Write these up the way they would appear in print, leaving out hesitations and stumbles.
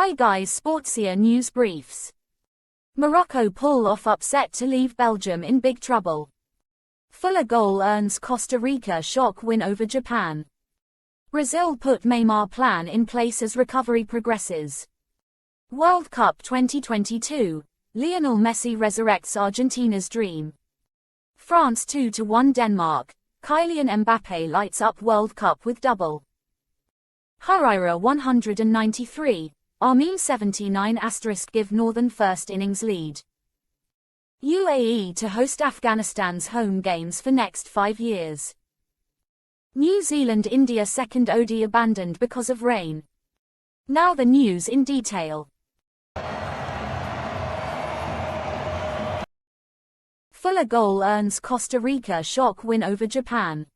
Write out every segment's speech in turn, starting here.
Hi guys, Sportsia news briefs. Morocco pull off upset to leave Belgium in big trouble. Fuller goal earns Costa Rica shock win over Japan. Brazil put Neymar plan in place as recovery progresses. World Cup 2022, Lionel Messi resurrects Argentina's dream. France 2-1 Denmark, Kylian Mbappe lights up World Cup with double. Hurraira 193, Amin 79 * give Northern first innings lead. UAE to host Afghanistan's home games for next 5 years. New Zealand-India second ODI abandoned because of rain. Now the news in detail. Fuller goal earns Costa Rica shock win over Japan.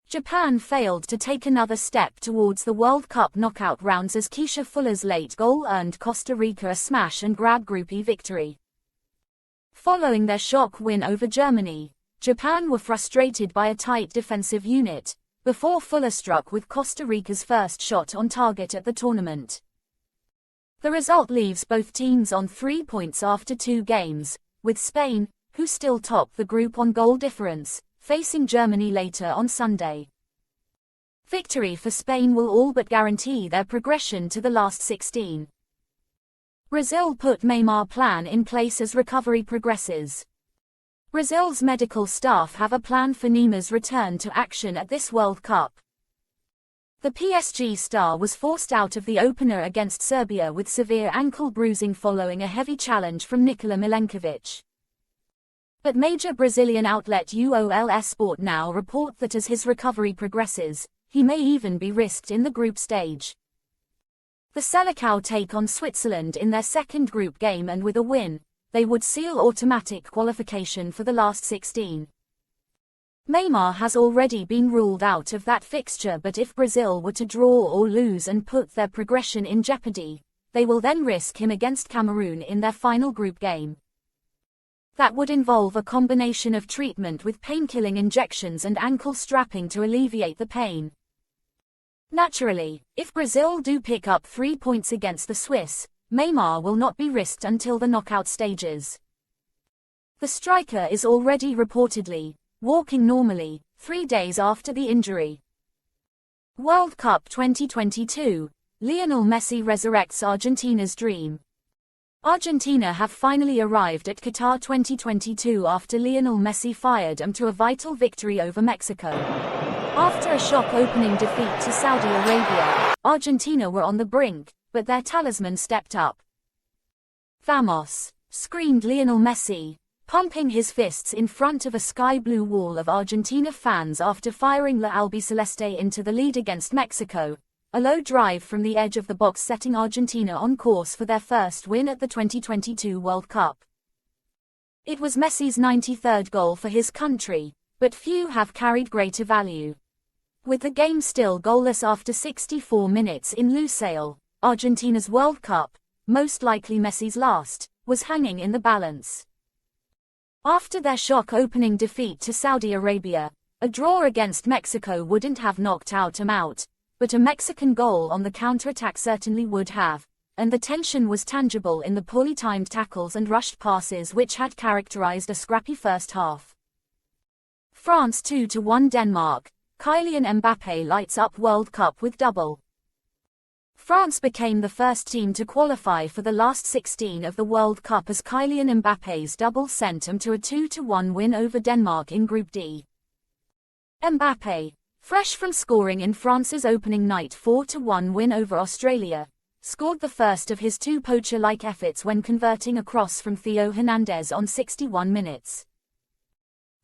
Japan failed to take another step towards the World Cup knockout rounds as Keisha Fuller's late goal earned Costa Rica a smash-and-grab Group E victory. Following their shock win over Germany, Japan were frustrated by a tight defensive unit, before Fuller struck with Costa Rica's first shot on target at the tournament. The result leaves both teams on 3 points after 2 games, with Spain, who still top the group on goal difference, facing Germany later on Sunday. Victory for Spain will all but guarantee their progression to the last 16. Brazil put Neymar plan in place as recovery progresses. Brazil's medical staff have a plan for Neymar's return to action at this World Cup. The PSG star was forced out of the opener against Serbia with severe ankle bruising following a heavy challenge from Nikola Milenkovic. But major Brazilian outlet UOL Sport now report that as his recovery progresses, he may even be risked in the group stage. The Selecao take on Switzerland in their second group game, and with a win, they would seal automatic qualification for the last 16. Neymar has already been ruled out of that fixture, but if Brazil were to draw or lose and put their progression in jeopardy, they will then risk him against Cameroon in their final group game. That would involve a combination of treatment with pain-killing injections and ankle strapping to alleviate the pain. Naturally, if Brazil do pick up 3 points against the Swiss, Neymar will not be risked until the knockout stages. The striker is already reportedly walking normally 3 days after the injury. World Cup 2022, Lionel Messi resurrects Argentina's dream. Argentina have finally arrived at Qatar 2022 after Lionel Messi fired them to a vital victory over Mexico. After a shock opening defeat to Saudi Arabia, Argentina were on the brink, but their talisman stepped up. "Vamos!" screamed Lionel Messi, pumping his fists in front of a sky-blue wall of Argentina fans after firing La Albiceleste into the lead against Mexico. A low drive from the edge of the box setting Argentina on course for their first win at the 2022 World Cup. It was Messi's 93rd goal for his country, but few have carried greater value. With the game still goalless after 64 minutes in Lusail, Argentina's World Cup, most likely Messi's last, was hanging in the balance. After their shock opening defeat to Saudi Arabia, a draw against Mexico wouldn't have knocked them out. But a Mexican goal on the counter-attack certainly would have, and the tension was tangible in the poorly timed tackles and rushed passes which had characterized a scrappy first half. France 2-1 Denmark, Kylian Mbappe lights up World Cup with double. France became the first team to qualify for the last 16 of the World Cup as Kylian Mbappe's double sent them to a 2-1 win over Denmark in Group D. Mbappe, fresh from scoring in France's opening night 4-1 win over Australia, scored the first of his 2 poacher-like efforts when converting a cross from Theo Hernandez on 61 minutes.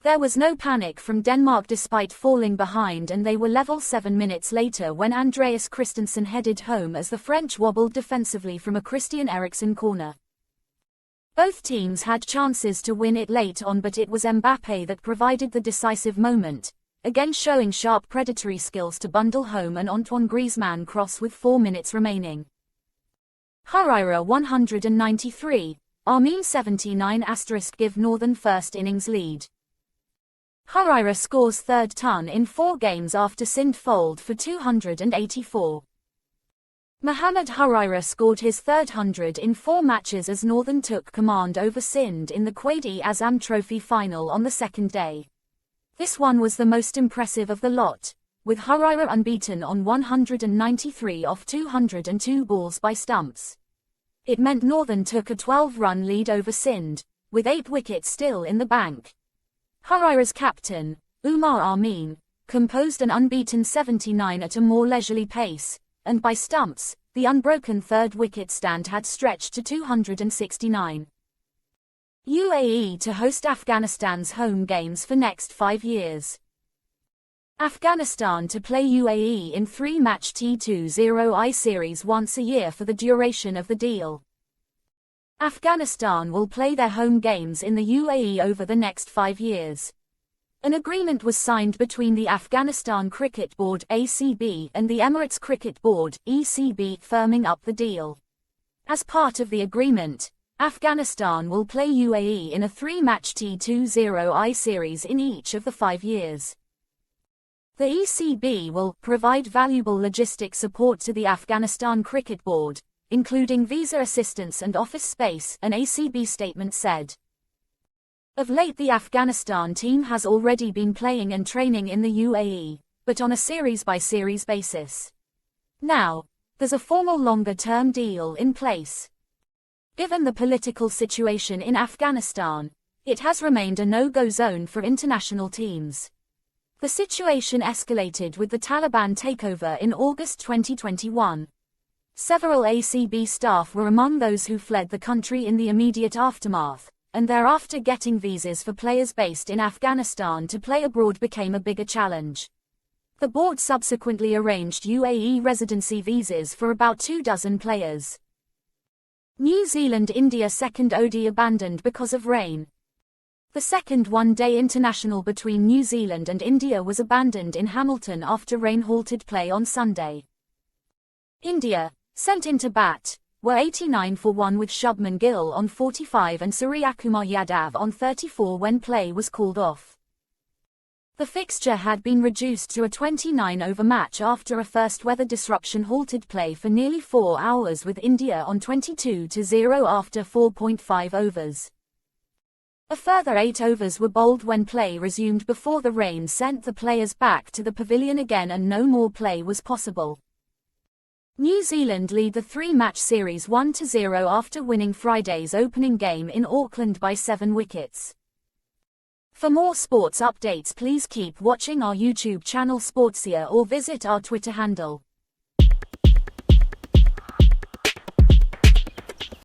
There was no panic from Denmark despite falling behind, and they were level 7 minutes later when Andreas Christensen headed home as the French wobbled defensively from a Christian Eriksen corner. Both teams had chances to win it late on, but it was Mbappe that provided the decisive moment, again showing sharp predatory skills to bundle home an Antoine Griezmann cross with 4 minutes remaining. Hurraira 193, Amin 79 * give Northern first innings lead. Hurraira scores third ton in 4 games after Sindfold for 284. Mohamed Hurraira scored his third 100 in 4 matches as Northern took command over Sindh in the Quaid-e-Azam Trophy final on the second day. This one was the most impressive of the lot, with Hurraira unbeaten on 193 off 202 balls by stumps. It meant Northern took a 12-run lead over Sindh, with 8 wickets still in the bank. Hurraira's captain, Umar Amin, composed an unbeaten 79 at a more leisurely pace, and by stumps, the unbroken third wicket stand had stretched to 269. UAE to host Afghanistan's home games for next 5 years. Afghanistan to play UAE in 3-match T20I series once a year for the duration of the deal. Afghanistan will play their home games in the UAE over the next 5 years. An agreement was signed between the Afghanistan Cricket Board (ACB) and the Emirates Cricket Board (ECB) firming up the deal. As part of the agreement, Afghanistan will play UAE in a 3-match T20I series in each of the 5 years. The ECB will provide valuable logistic support to the Afghanistan Cricket Board, including visa assistance and office space, an ACB statement said. Of late, the Afghanistan team has already been playing and training in the UAE, but on a series-by-series basis. Now, there's a formal longer-term deal in place. Given the political situation in Afghanistan, it has remained a no-go zone for international teams. The situation escalated with the Taliban takeover in August 2021. Several ACB staff were among those who fled the country in the immediate aftermath, and thereafter getting visas for players based in Afghanistan to play abroad became a bigger challenge. The board subsequently arranged UAE residency visas for about 24 players. New Zealand-India second ODI abandoned because of rain. The second one-day international between New Zealand and India was abandoned in Hamilton after rain halted play on Sunday. India, sent into bat, were 89 for 1 with Shubman Gill on 45 and Suryakumar Yadav on 34 when play was called off. The fixture had been reduced to a 29-over match after a first weather disruption halted play for nearly 4 hours, with India on 22-0 after 4.5 overs. A further 8 overs were bowled when play resumed before the rain sent the players back to the pavilion again and no more play was possible. New Zealand lead the 3-match series 1-0 after winning Friday's opening game in Auckland by 7 wickets. For more sports updates, please keep watching our YouTube channel Sportsia or visit our Twitter handle.